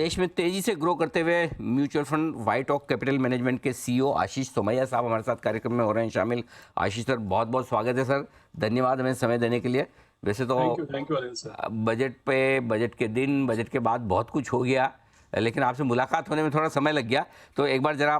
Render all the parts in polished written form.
देश में तेजी से ग्रो करते हुए म्यूचुअल फंड वाइट ऑक कैपिटल मैनेजमेंट के सीईओ आशीष सोमैया साहब हमारे साथ कार्यक्रम में हो रहे हैं शामिल। आशीष सर, बहुत बहुत स्वागत है सर। धन्यवाद हमें समय देने के लिए। वैसे तो thank you Anil sir. Budget के दिन, बजट के बाद बहुत कुछ हो गया, लेकिन आपसे मुलाकात होने में थोड़ा समय लग गया। तो एक बार ज़रा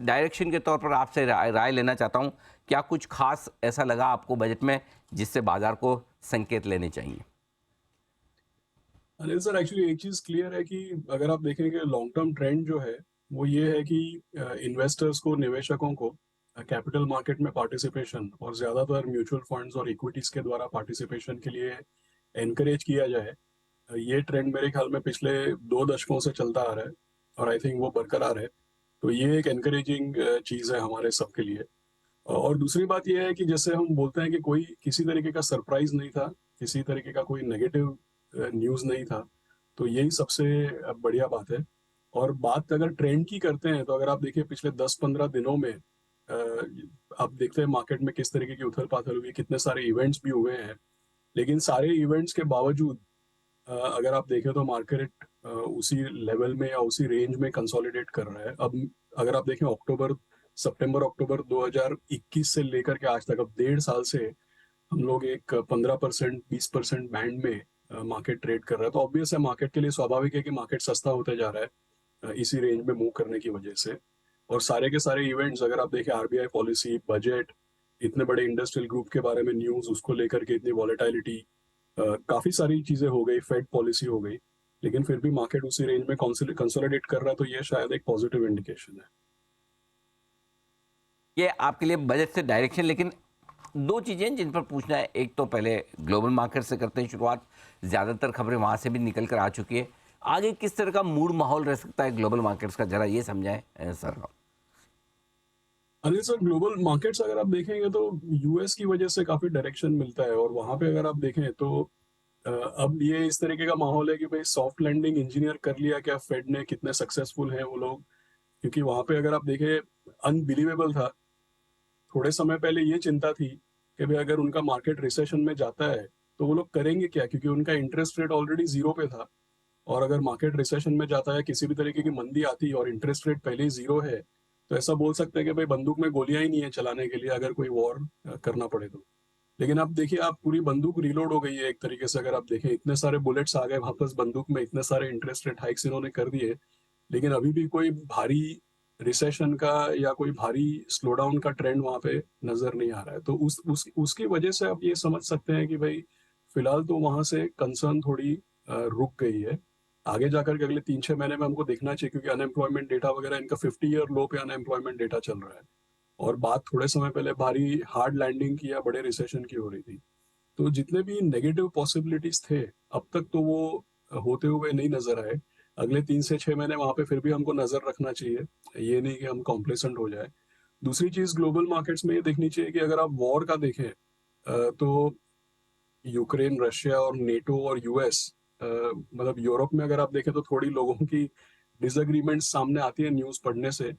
डायरेक्शन के तौर पर आपसे राय लेना चाहता हूँ। क्या कुछ खास ऐसा लगा आपको बजट में जिससे बाजार को संकेत लेने चाहिए? अनिल सर, एक्चुअली एक चीज़ क्लियर है कि अगर आप देखेंगे लॉन्ग टर्म ट्रेंड जो है वो ये है कि इन्वेस्टर्स को, निवेशकों को कैपिटल मार्केट में पार्टिसिपेशन और ज़्यादातर म्यूचुअल फंड्स और इक्विटीज़ के द्वारा पार्टिसिपेशन के लिए एनकरेज किया जाए। ये ट्रेंड मेरे ख्याल में पिछले 2 दशकों से चलता आ रहा है और आई थिंक वो बरकरार है। तो ये एक एनकरेजिंग चीज़ है हमारे सबके लिए। और दूसरी बात ये है कि जैसे हम बोलते हैं कि कोई किसी तरीके का सरप्राइज नहीं था, किसी तरीके का कोई नेगेटिव न्यूज़ नहीं था, तो यही सबसे बढ़िया बात है। और बात अगर ट्रेंड की करते हैं तो अगर आप देखिए पिछले 10-15 दिनों में आप देखते हैं मार्केट में किस तरीके की उथल पाथल हुई, कितने सारे इवेंट्स भी हुए हैं। लेकिन सारे इवेंट्स के बावजूद अगर आप देखें तो मार्केट उसी लेवल में या उसी रेंज में कंसोलिडेट कर रहा है। अब अगर आप देखें सितंबर अक्टूबर 2021 से लेकर के आज तक, अब 1.5 साल से हम लोग एक 15% 20% बैंड में मार्केट ट्रेड कर रहा है। तो ऑब्वियस है, मार्केट के लिए स्वाभाविक है कि मार्केट सस्ता होते जा रहा है इसी रेंज में मूव करने की वजह से। और सारे के सारे इवेंट्स अगर आप देखें, आरबीआई पॉलिसी, बजट, इतने बड़े इंडस्ट्रियल ग्रुप के बारे में न्यूज़, उसको लेकर के इतनी वॉलेटिलिटी, काफ़ी सारी चीज़ें हो गई, फेड पॉलिसी हो गई, लेकिन फिर भी मार्केट उसी रेंज में कंसोलिडेट कर रहा है। तो ये शायद एक पॉजिटिव इंडिकेशन है। ये आपके लिए बजट से डायरेक्शन, लेकिन दो चीज़ें जिन पर पूछना है। एक तो पहले ग्लोबल मार्केट से करते हैं शुरुआत। ज़्यादातर खबरें वहाँ से भी निकल कर आ चुकी है। आगे किस तरह का मूड माहौल रह सकता है ग्लोबल मार्केट्स का, जरा ये समझाएं sir. Anil sir, global markets अगर आप देखेंगे तो यूएस की वजह से काफ़ी डायरेक्शन मिलता है। और वहाँ पे अगर आप देखें तो अब ये इस तरीके का माहौल है कि भाई सॉफ्ट लैंडिंग इंजीनियर कर लिया क्या फेड ने, कितने सक्सेसफुल हैं वो लोग। क्योंकि वहाँ पे अगर आप देखें, अनबिलीवेबल था। थोड़े समय पहले ये चिंता थी कि भाई अगर उनका मार्केट रिसेशन में जाता है तो वो लोग करेंगे क्या, क्योंकि उनका इंटरेस्ट रेट ऑलरेडी जीरो पे था। और अगर मार्केट रिसेशन में जाता है, किसी भी तरीके की मंदी आती है और इंटरेस्ट रेट पहले ही जीरो है, तो ऐसा बोल सकते हैं कि भाई बंदूक में गोलियां ही नहीं है चलाने के लिए अगर कोई वॉर करना पड़े तो। लेकिन अब देखिए, आप पूरी बंदूक रीलोड हो गई है एक तरीके से। अगर आप देखें, इतने सारे बुलेट्स आ गए वापस बंदूक में, इतने सारे इंटरेस्ट रेट हाइक्स इन्होंने कर दिए, लेकिन अभी भी कोई भारी रिसेशन का या कोई भारी स्लो डाउन का ट्रेंड वहां पे नजर नहीं आ रहा है। तो उसकी वजह से आप ये समझ सकते हैं कि भाई फिलहाल तो वहां से कंसर्न थोड़ी रुक गई है। आगे जाकर के अगले 3-6 महीने में हमको देखना चाहिए, क्योंकि अनएम्प्लॉयमेंट डेटा वगैरह इनका 50 ईयर लो पे अनएम्प्लॉयमेंट डेटा चल रहा है। और बात थोड़े समय पहले भारी हार्ड लैंडिंग की या बड़े रिसेशन की हो रही थी। तो जितने भी नेगेटिव पॉसिबिलिटीज थे अब तक, तो वो होते हुए नहीं नजर आए। अगले 3 से 6 महीने वहां पे फिर भी हमको नजर रखना चाहिए, ये नहीं कि हम कॉम्प्लेसेंट हो जाए। दूसरी चीज ग्लोबल मार्केट्स में ये देखनी चाहिए कि अगर आप वॉर का देखें तो यूक्रेन, रशिया और नेटो और यूएस, मतलब यूरोप में अगर आप देखें तो थोड़ी लोगों की डिसएग्रीमेंट सामने आती है न्यूज़ पढ़ने से,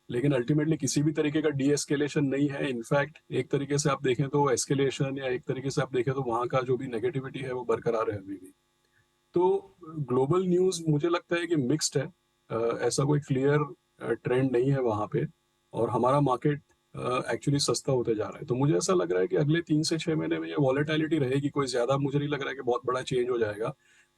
लेकिन अल्टीमेटली किसी भी तरीके का डी एस्केलेशन नहीं है। इनफैक्ट एक तरीके से आप देखें तो एस्केलेशन, या एक तरीके से आप देखें तो वहाँ का जो भी नेगेटिविटी है वो बरकरार है अभी भी। तो ग्लोबल न्यूज़ मुझे लगता है कि मिक्स्ड है। ऐसा कोई क्लियर ट्रेंड नहीं है वहाँ पे। और हमारा मार्केट एक्चुअली सस्ता होते जा रहा है। तो मुझे ऐसा लग रहा है कि अगले 3 से 6 महीने में ये वॉलेटिलिटी रहेगी। कोई ज़्यादा मुझे नहीं लग रहा है कि बहुत बड़ा चेंज हो जाएगा।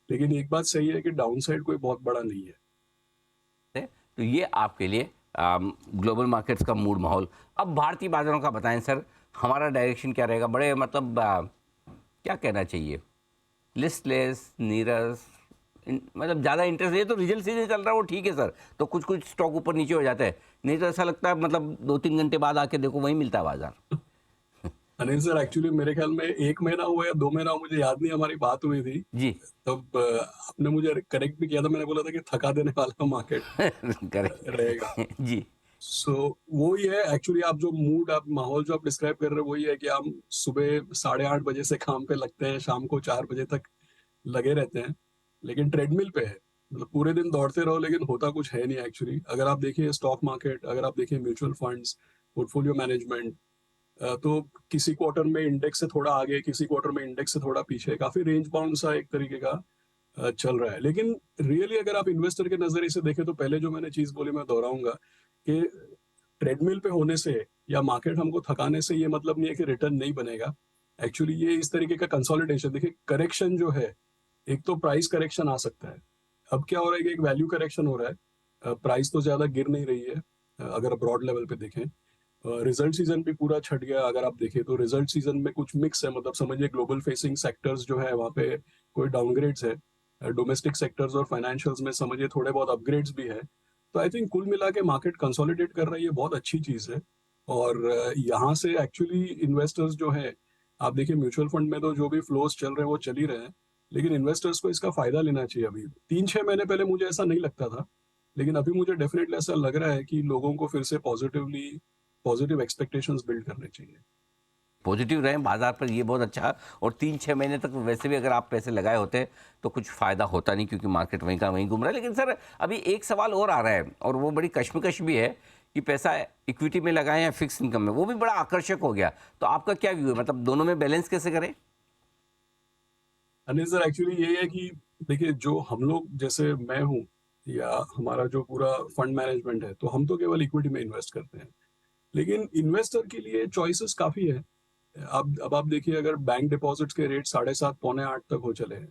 लेकिन एक बात सही है कि डाउन साइड कोई बहुत बड़ा नहीं है। तो ये आपके लिए ग्लोबल मार्केट्स का मूड माहौल। अब भारतीय बाजारों का बताएं सर, हमारा डायरेक्शन क्या रहेगा? बड़े मतलब क्या कहना चाहिए, लिस्टलेस, नीरस, मतलब ज़्यादा इंटरेस्ट, ये तो रिजल्ट सीजन चल रहा है वो ठीक है सर, तो कुछ कुछ स्टॉक ऊपर नीचे हो जाता है। नहीं तो ऐसा लगता है मतलब 2-3 घंटे बाद आके देखो वही मिलता है बाजार। अनिल सर, एक्चुअली मेरे ख्याल में 1 महीना हुआ या 2 महीना हुआ, मुझे याद नहीं, हमारी बात हुई थी। जी। तब आपने मुझे करेक्ट भी किया था। मैंने बोला था कि थका देने वाला मार्केट रहेगा। करेक्ट। जी। सो वो ही है एक्चुअली। आप जो मूड, आप माहौल जो आप डिस्क्राइब कर रहे हैं, वही है कि हम सुबह 8:30 बजे से काम पे लगते हैं, शाम को 4 बजे तक लगे रहते हैं, लेकिन ट्रेडमिल पे है। मतलब पूरे दिन दौड़ते रहो लेकिन होता कुछ है नहीं एक्चुअली। अगर आप देखिए स्टॉक मार्केट, अगर आप देखिए म्यूचुअल फंड्स, पोर्टफोलियो मैनेजमेंट, तो किसी क्वार्टर में इंडेक्स से थोड़ा आगे, किसी क्वार्टर में इंडेक्स से थोड़ा पीछे, काफी रेंज बाउंड सा एक तरीके का चल रहा है। लेकिन रियली अगर आप इन्वेस्टर के नजरिए से देखें तो पहले जो मैंने चीज बोली मैं दोहराऊंगा कि ट्रेडमिल पे होने से या मार्केट हमको थकाने से ये मतलब नहीं है कि रिटर्न नहीं बनेगा। एक्चुअली ये इस तरीके का कंसोलिडेशन, देखिए करेक्शन जो है, एक तो प्राइस करेक्शन आ सकता है। अब क्या हो रहा है कि एक वैल्यू करेक्शन हो रहा है, प्राइस तो ज्यादा गिर नहीं रही है। अगर ब्रॉड लेवल पे देखें, रिजल्ट सीजन भी पूरा छट गया। अगर आप देखें तो रिजल्ट सीजन में कुछ मिक्स है, मतलब समझिए ग्लोबल फेसिंग सेक्टर्स जो है वहाँ पे कोई डाउनग्रेड्स है, डोमेस्टिक सेक्टर्स और फाइनेंशियल्स में समझिए थोड़े बहुत अपग्रेड्स भी है। तो आई थिंक कुल मिला के मार्केट कंसोलिडेट कर रही है, बहुत अच्छी चीज़ है। और यहाँ से एक्चुअली इन्वेस्टर्स जो है, आप देखिए म्यूचुअल फंड में तो जो भी फ्लोज चल रहे हैं वो चल ही रहे हैं, लेकिन इन्वेस्टर्स को इसका फायदा लेना चाहिए। अभी 3-6 महीने पहले मुझे ऐसा नहीं लगता था, लेकिन अभी मुझे डेफिनेटली ऐसा लग रहा है कि लोगों को फिर से पॉजिटिव एक्सपेक्टेशंस बिल्ड करने चाहिए। पॉजिटिव रहें बाजार पर, ये बहुत अच्छा है। और 3-6 महीने तक वैसे भी अगर आप पैसे लगाए होते तो कुछ फ़ायदा होता नहीं, क्योंकि मार्केट वहीं का वहीं घूम रहा है। लेकिन सर अभी एक सवाल और आ रहा है, और वो बड़ी कश्मकश भी है कि पैसा इक्विटी में लगाएं या फिक्स इनकम में, वो भी बड़ा आकर्षक हो गया। तो आपका क्या व्यू है, मतलब दोनों में बैलेंस कैसे करें? अनिल सर, एक्चुअली ये है कि देखिए, जो हम लोग जैसे मैं हूँ या हमारा जो पूरा फंड मैनेजमेंट है, तो हम तो केवल इक्विटी में इन्वेस्ट करते हैं। लेकिन इन्वेस्टर के लिए चॉइसेस काफ़ी है। अब आप देखिए, अगर बैंक डिपॉजिट्स के रेट 7.5 पौने 8 तक हो चले हैं,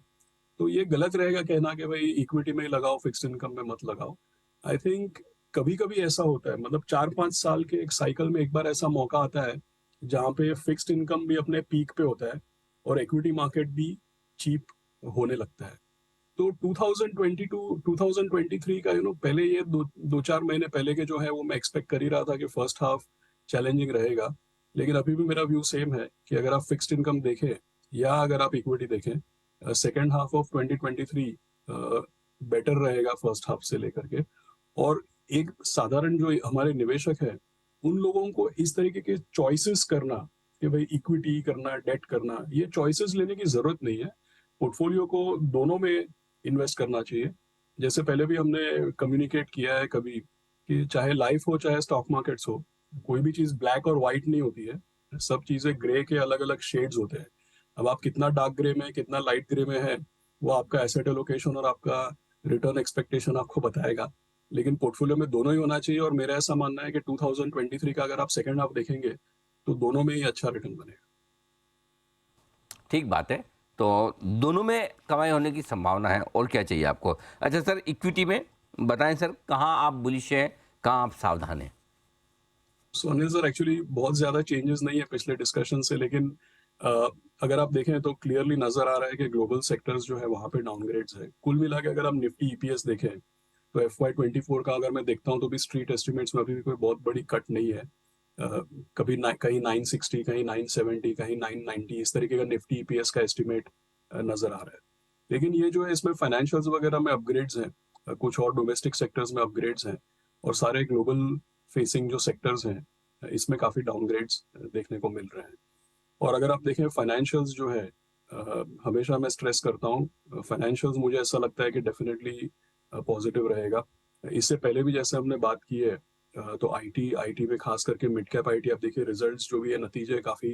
तो ये गलत रहेगा कहना कि भाई इक्विटी में ही लगाओ, फिक्स्ड इनकम में मत लगाओ। आई थिंक कभी कभी ऐसा होता है, मतलब 4-5 साल के एक साइकिल में एक बार ऐसा मौका आता है जहाँ पे फिक्स्ड इनकम भी अपने पीक पे होता है और इक्विटी मार्केट भी चीप होने लगता है। तो 2022 2023 का पहले ये 2-4 महीने पहले के जो है वो मैं एक्सपेक्ट कर ही रहा था कि फर्स्ट हाफ चैलेंजिंग रहेगा। लेकिन अभी भी मेरा व्यू सेम है कि अगर आप फिक्स्ड इनकम देखें या अगर आप इक्विटी देखें, सेकेंड हाफ ऑफ 2023 बेटर रहेगा फर्स्ट हाफ से लेकर के। और एक साधारण जो हमारे निवेशक है, उन लोगों को इस तरीके के चॉइसेस करना कि भाई इक्विटी करना, डेट करना, ये चॉइसेस लेने की जरूरत नहीं है। पोर्टफोलियो को दोनों में इन्वेस्ट करना चाहिए। जैसे पहले भी हमने कम्युनिकेट किया है कभी कि चाहे लाइफ हो चाहे स्टॉक मार्केट्स हो, कोई भी चीज़ ब्लैक और वाइट नहीं होती है। सब चीज़ें ग्रे के अलग अलग शेड्स होते हैं। अब आप कितना डार्क ग्रे में कितना लाइट ग्रे में है, वो आपका एसेट एलोकेशन और आपका रिटर्न एक्सपेक्टेशन आपको बताएगा। लेकिन पोर्टफोलियो में दोनों ही होना चाहिए, और मेरा ऐसा मानना है कि 2023 का अगर आप सेकेंड हाफ देखेंगे तो दोनों में ही अच्छा रिटर्न बनेगा। ठीक बात है। तो दोनों में कमाई होने की संभावना है, और क्या चाहिए आपको। अच्छा सर, इक्विटी में बताएं सर, कहाँ आप बुलिश हैं, कहाँ आप सावधान हैं? सो अनिल सर, एक्चुअली बहुत ज़्यादा चेंजेस नहीं है पिछले डिस्कशन से, लेकिन अ, अगर आप देखें तो क्लियरली नज़र आ रहा है कि ग्लोबल सेक्टर्स जो है वहाँ पे डाउनग्रेड्स है। कुल मिला के अगर आप निफ्टी ईपीएस देखें तो FY24 का अगर मैं देखता हूँ तो भी स्ट्रीट एस्टिमेट्स में अभी भी कोई बहुत बड़ी कट नहीं है। कभी कहीं 960, कहीं 970, कहीं 990, इस तरीके का निफ्टी ईपीएस का एस्टिमेट नज़र आ रहा है। लेकिन ये जो है इसमें फाइनेंशियल्स वगैरह में अपग्रेड्स हैं, कुछ और डोमेस्टिक सेक्टर्स में अपग्रेड्स हैं, और सारे ग्लोबल फेसिंग जो सेक्टर्स हैं इसमें काफ़ी डाउनग्रेड्स देखने को मिल रहे हैं। और अगर आप देखें फाइनेंशियल्स जो है, हमेशा मैं स्ट्रेस करता हूँ, फाइनेंशियल्स मुझे ऐसा लगता है कि डेफिनेटली पॉजिटिव रहेगा। इससे पहले भी जैसे हमने बात की है, तो आईटी आईटी में खास करके मिड कैप आईटी, आप देखिए रिजल्ट्स जो भी है, नतीजे काफ़ी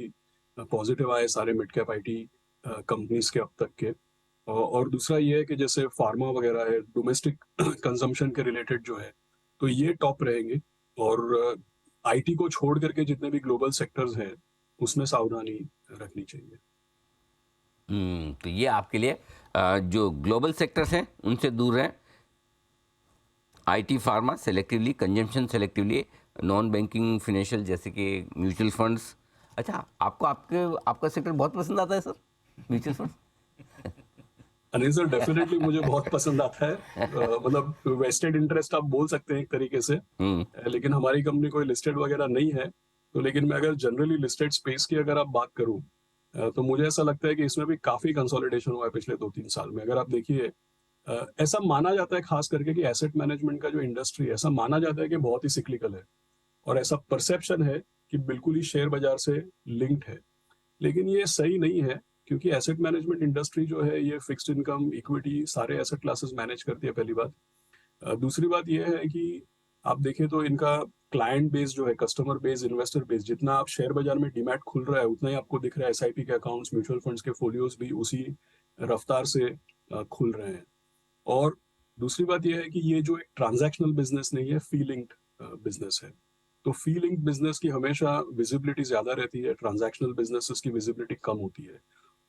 पॉजिटिव आए सारे मिड कैप आईटी कंपनीज के अब तक के। और दूसरा ये है कि जैसे फार्मा वगैरह है, डोमेस्टिक कंजम्पशन के रिलेटेड जो है, तो ये टॉप रहेंगे। और आईटी को छोड़ करके जितने भी ग्लोबल सेक्टर्स हैं उसमें सावधानी रखनी चाहिए। तो ये आपके लिए जो ग्लोबल सेक्टर्स हैं उनसे दूर रहें, IT pharma selectively, consumption selectively, non banking financial जैसे कि म्यूचुअल फंड्स। अच्छा, आपको आपके आपका सेक्टर बहुत पसंद आता है sir, mutual funds? Anil sir, definitely मुझे बहुत पसंद आता है। मतलब वेस्टेड इंटरेस्ट आप बोल सकते हैं एक तरीके से। हम्म। लेकिन हमारी कंपनी कोई लिस्टेड वगैरह नहीं है। तो लेकिन मैं अगर जनरली लिस्टेड स्पेस की अगर आप बात करूं, तो मुझे ऐसा लगता है कि इसमें भी काफी कंसोलिडेशन हुआ है पिछले 2-3 साल में। अगर आप देखिए, ऐसा माना जाता है खास करके कि एसेट मैनेजमेंट का जो इंडस्ट्री है, ऐसा माना जाता है कि बहुत ही सिक्लिकल है, और ऐसा परसेप्शन है कि बिल्कुल ही शेयर बाजार से लिंक्ड है। लेकिन ये सही नहीं है, क्योंकि एसेट मैनेजमेंट इंडस्ट्री जो है ये फिक्स्ड इनकम, इक्विटी, सारे एसेट क्लासेस मैनेज करती है, पहली बात। दूसरी बात यह है कि आप देखें तो इनका क्लाइंट बेस जो है, कस्टमर बेस, इन्वेस्टर बेस, जितना आप शेयर बाजार में डीमैट खुल रहा है उतना ही आपको दिख रहा है एसआईपी के अकाउंट्स, म्यूचुअल फंड्स के फोलियोज भी उसी रफ्तार से खुल रहे हैं। और दूसरी बात यह है कि ये जो एक ट्रांजैक्शनल बिजनेस नहीं है, फीलिंग बिजनेस है। तो फीलिंग बिजनेस की हमेशा विजिबिलिटी ज़्यादा रहती है, ट्रांजैक्शनल बिजनेसेस की विजिबिलिटी कम होती है।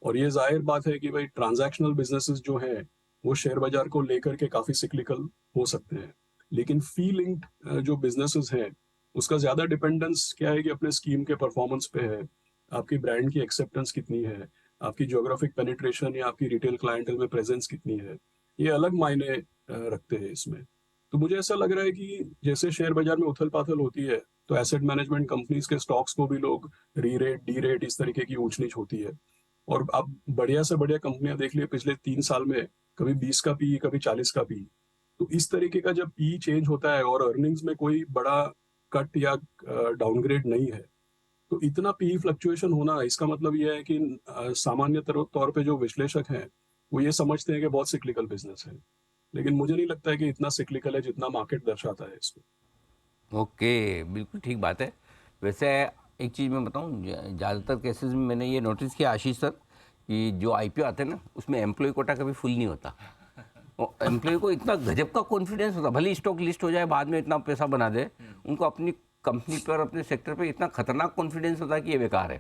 और ये जाहिर बात है कि भाई ट्रांजैक्शनल बिजनेसेस जो हैं वो शेयर बाजार को लेकर के काफ़ी सिक्लिकल हो सकते हैं, लेकिन फीलिंग जो बिजनेसेस हैं उसका ज़्यादा डिपेंडेंस क्या है कि अपने स्कीम के परफॉर्मेंस पे है, आपकी ब्रांड की एक्सेप्टेंस कितनी है, आपकी ज्योग्राफिक पेनिट्रेशन या आपकी रिटेल क्लाइंटल में प्रेजेंस कितनी है, ये अलग मायने रखते हैं इसमें। तो मुझे ऐसा लग रहा है कि जैसे शेयर बाजार में उथल पाथल होती है तो एसेट मैनेजमेंट कंपनीज के स्टॉक्स को भी लोग री रेट डी रेट इस तरीके की ऊंच नीच होती है। और आप बढ़िया से बढ़िया कंपनियां देख लिए पिछले 3 साल में, कभी 20 का पी, कभी 40 का पी। तो इस तरीके का जब पी चेंज होता है और अर्निंग्स में कोई बड़ा कट या डाउनग्रेड नहीं है, तो इतना पी फ्लक्चुएशन होना इसका मतलब यह है कि सामान्य तौर पे जो विश्लेषक हैं वो ये समझते हैं कि बहुत सिक्लिकल बिजनेस है, लेकिन मुझे नहीं लगता है कि इतना सिक्लिकल है जितना मार्केट दर्शाता है इसको। ओके, बिल्कुल ठीक बात है। वैसे एक चीज़ मैं बताऊं, ज़्यादातर केसेस में मैंने ये नोटिस किया आशीष सर, कि जो आईपीओ आते हैं ना उसमें एम्प्लॉय कोटा कभी फुल नहीं होता। और एम्प्लॉय को इतना गजब का कॉन्फिडेंस होता, भले स्टॉक लिस्ट हो जाए बाद में इतना पैसा बना दे, उनको अपनी कंपनी पर अपने सेक्टर पे इतना खतरनाक कॉन्फिडेंस होता है कि ये बेकार है।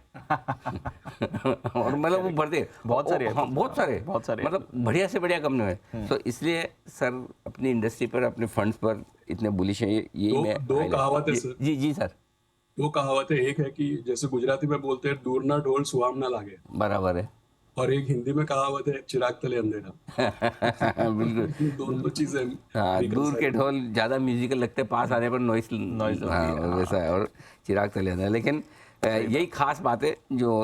और मतलब वो भरते बहुत सारे हाँ, बहुत सारे मतलब बढ़िया से बढ़िया कंपनी में। तो इसलिए सर अपनी इंडस्ट्री पर, अपने फंड्स पर इतने बुलिश हैं, ये दो मैं दो कहावत है सर। जी जी सर, दो कहावतें, एक है कि जैसे गुजराती में बोलते हैं दूर ना ढोल सुहाम ना लागे, बराबर है। और एक हिंदी में कहावत है चिराग तले अंधेरा। बिल्कुल। दोनों चीजें हाँ, दूर के reconcile- ढोल ज़्यादा म्यूजिकल लगते, पास आने पर नॉइस हाँ, वैसा है। और चिराग तले अंधेरा। लेकिन यही खास बात है जो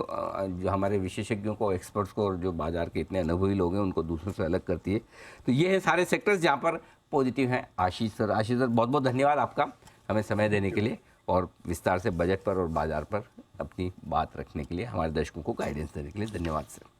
हमारे विशेषज्ञों को, एक्सपर्ट्स को, और जो बाजार के इतने अनुभवी लोग हैं उनको दूसरों से अलग करती है। तो ये है सारे सेक्टर्स जहाँ पर पॉजिटिव हैं। आशीष सर बहुत बहुत धन्यवाद आपका हमें समय देने के लिए, और विस्तार से बजट पर और बाजार पर अपनी बात रखने के लिए, हमारे दर्शकों को गाइडेंस देने के लिए धन्यवाद सर।